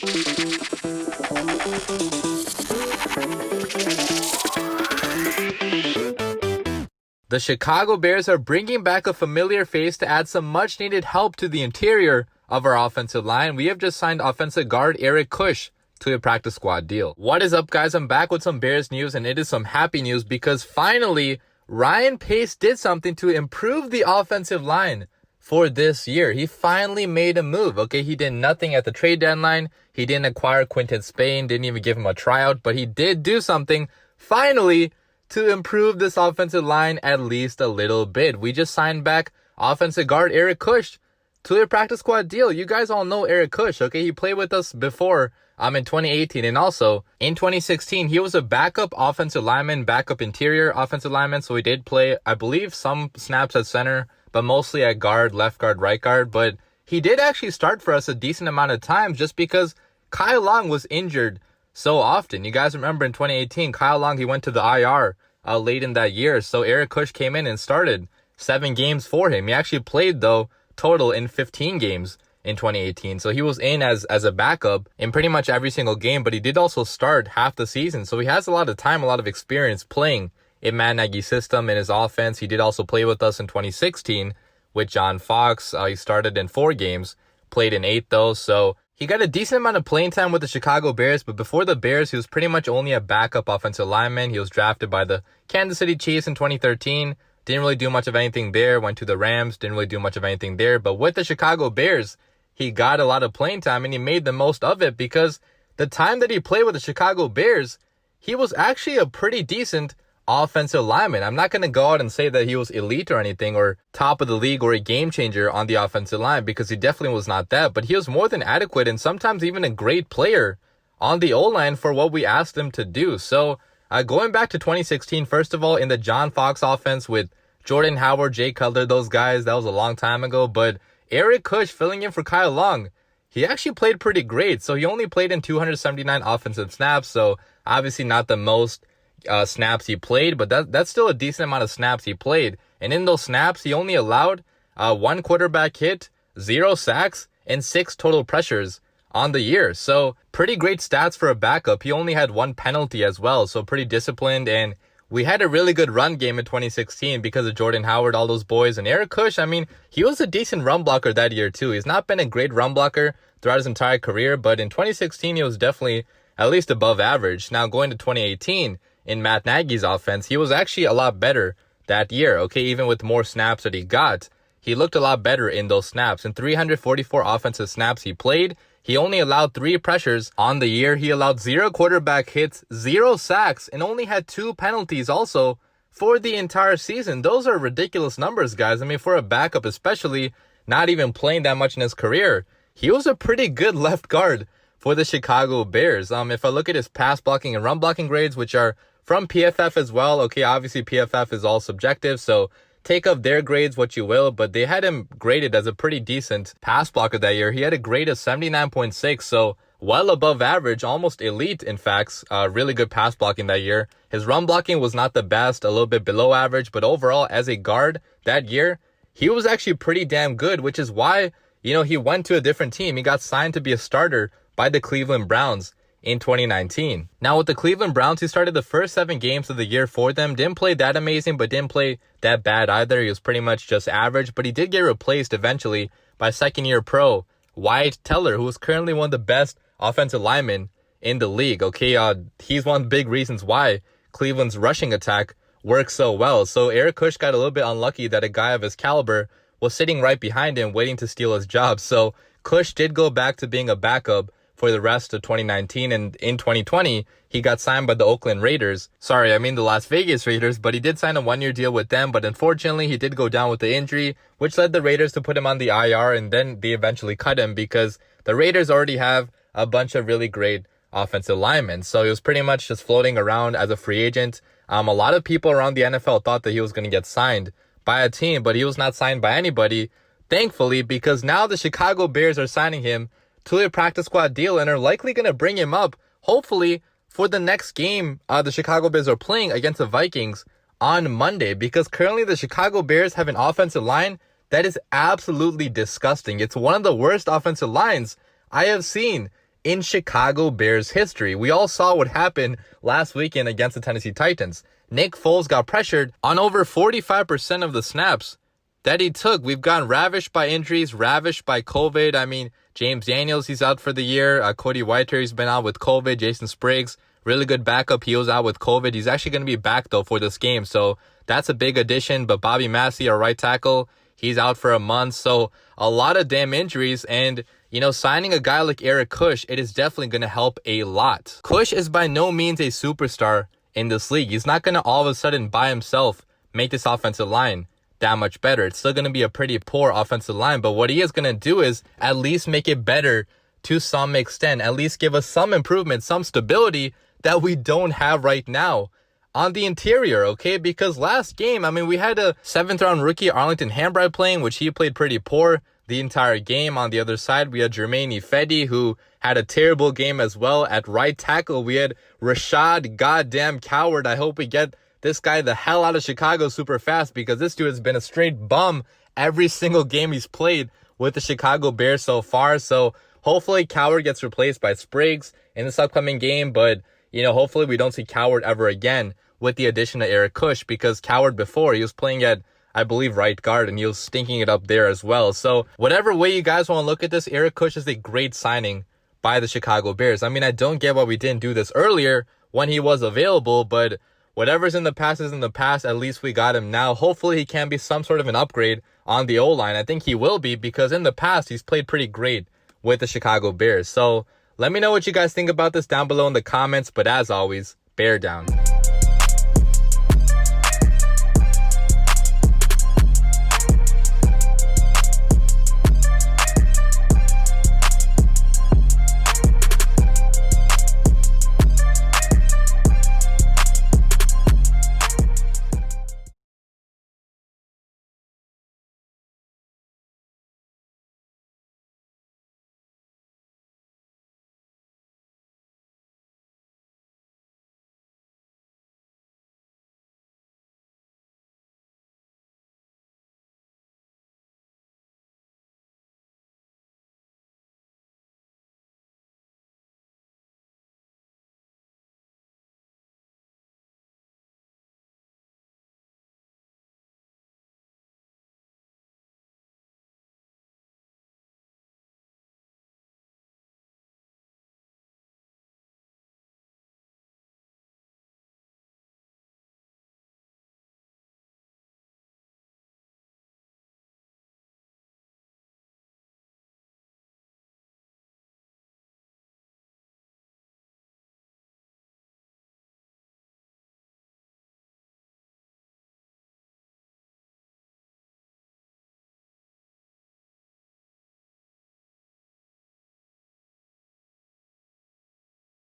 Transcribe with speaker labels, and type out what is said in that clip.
Speaker 1: The Chicago Bears are bringing back a familiar face to add some much-needed help to the interior of our offensive line. We have just signed offensive guard Eric Kush to a practice squad deal. What is up, guys? I'm back with some Bears news, and it is some happy news because finally, Ryan Pace did something to improve the offensive line for this year. He finally made a move. Okay, he did nothing at the trade deadline. He didn't acquire Quinton Spain, didn't even give him a tryout, but he did do something finally to improve this offensive line at least a little bit. We just signed back offensive guard Eric Kush to a practice squad deal. You guys all know Eric Kush, okay? He played with us before in 2018, and also in 2016, he was a backup offensive lineman, backup interior offensive lineman, so he did play, I believe, some snaps at center, but mostly at guard, left guard, right guard, but he did actually start for us a decent amount of times just because Kyle Long was injured so often. You guys remember in 2018, Kyle Long, he went to the IR late in that year. So Eric Kush came in and started 7 games for him. He actually played, though, total in 15 games in 2018. So he was in as a backup in pretty much every single game, but he did also start half the season. So he has a lot of time, a lot of experience playing in Matt Nagy's system in his offense. He did also play with us in 2016 with John Fox. He started in 4 games, played in 8 though. So he got a decent amount of playing time with the Chicago Bears, but before the Bears, he was pretty much only a backup offensive lineman. He was drafted by the Kansas City Chiefs in 2013. Didn't really do much of anything there. Went to the Rams. Didn't really do much of anything there. But with the Chicago Bears, he got a lot of playing time, and he made the most of it because the time that he played with the Chicago Bears, he was actually a pretty decent offensive lineman. I'm not going to go out and say that he was elite or anything or top of the league or a game changer on the offensive line because he definitely was not that, but he was more than adequate and sometimes even a great player on the O-line for what we asked him to do. So going back to 2016, first of all, in the John Fox offense with Jordan Howard, Jay Cutler, those guys, that was a long time ago, but Eric Kush filling in for Kyle Long, he actually played pretty great. So he only played in 279 offensive snaps, so obviously not the most snaps he played, but that's still a decent amount of snaps he played. And in those snaps, he only allowed 1 quarterback hit, 0 sacks, and 6 total pressures on the year. So pretty great stats for a backup. He only had 1 penalty as well, so pretty disciplined. And we had a really good run game in 2016 because of Jordan Howard, all those boys. And Eric Kush, I mean, he was a decent run blocker that year too. He's not been a great run blocker throughout his entire career, but in 2016, he was definitely at least above average. Now going to 2018, in Matt Nagy's offense, he was actually a lot better that year, okay? Even with more snaps that he got, he looked a lot better in those snaps. In 344 offensive snaps he played, he only allowed 3 pressures on the year. He allowed 0 quarterback hits, 0 sacks, and only had 2 penalties also for the entire season. Those are ridiculous numbers, guys. I mean, for a backup, especially not even playing that much in his career, he was a pretty good left guard for the Chicago Bears. If I look at his pass blocking and run blocking grades, which are from PFF as well. Okay, obviously PFF is all subjective, so take of their grades what you will, but they had him graded as a pretty decent pass blocker that year. He had a grade of 79.6, so well above average, almost elite in fact. Really good pass blocking that year. His run blocking was not the best, a little bit below average, but overall as a guard that year, he was actually pretty damn good, which is why, he went to a different team. He got signed to be a starter by the Cleveland Browns in 2019. Now with the Cleveland Browns, he started the first 7 games of the year for them. Didn't play that amazing, but didn't play that bad either. He was pretty much just average, but he did get replaced eventually by second-year pro Wyatt Teller, who is currently one of the best offensive linemen in the league. Okay, he's one of the big reasons why Cleveland's rushing attack works so well. So Eric Kush got a little bit unlucky that a guy of his caliber was sitting right behind him waiting to steal his job. So Kush did go back to being a backup for the rest of 2019, and in 2020, he got signed by the Oakland Raiders. Sorry, I mean the Las Vegas Raiders, but he did sign a 1-year deal with them, but unfortunately, he did go down with the injury, which led the Raiders to put him on the IR, and then they eventually cut him because the Raiders already have a bunch of really great offensive linemen. So he was pretty much just floating around as a free agent. A lot of people around the NFL thought that he was going to get signed by a team, but he was not signed by anybody, thankfully, because now the Chicago Bears are signing him to a practice squad deal and are likely going to bring him up, hopefully, for the next game the Chicago Bears are playing against the Vikings on Monday, because currently the Chicago Bears have an offensive line that is absolutely disgusting. It's one of the worst offensive lines I have seen in Chicago Bears history. We all saw what happened last weekend against the Tennessee Titans. Nick Foles got pressured on over 45% of the snaps that he took. We've gotten ravished by injuries, ravished by COVID. I mean, James Daniels, he's out for the year. Cody Whitehair, he's been out with COVID. Jason Spriggs, really good backup. He was out with COVID. He's actually going to be back, though, for this game. So that's a big addition. But Bobby Massey, our right tackle, he's out for a month. So a lot of damn injuries. And, you know, signing a guy like Eric Kush, it is definitely going to help a lot. Kush is by no means a superstar in this league. He's not going to all of a sudden by himself make this offensive line that much better. It's still going to be a pretty poor offensive line, but what he is going to do is at least make it better to some extent, at least give us some improvement, some stability that we don't have right now on the interior, okay? Because last game, I mean, we had a 7th-round rookie, Arlington Hambright, playing, which he played pretty poor the entire game. On the other side, we had Jermaine Ifedi, who had a terrible game as well. At right tackle, we had Rashad goddamn Coward. I hope we get this guy the hell out of Chicago super fast, because this dude has been a straight bum every single game he's played with the Chicago Bears so far. So hopefully Coward gets replaced by Spriggs in this upcoming game. But, you know, hopefully we don't see Coward ever again with the addition of Eric Kush, because Coward before, he was playing at, I believe, right guard, and he was stinking it up there as well. So whatever way you guys want to look at this, Eric Kush is a great signing by the Chicago Bears. I mean, I don't get why we didn't do this earlier when he was available, but whatever's in the past is in the past. At least we got him now. Hopefully he can be some sort of an upgrade on the O-line. I think he will be, because in the past he's played pretty great with the Chicago Bears. So let me know what you guys think about this down below in the comments. But as always, bear down.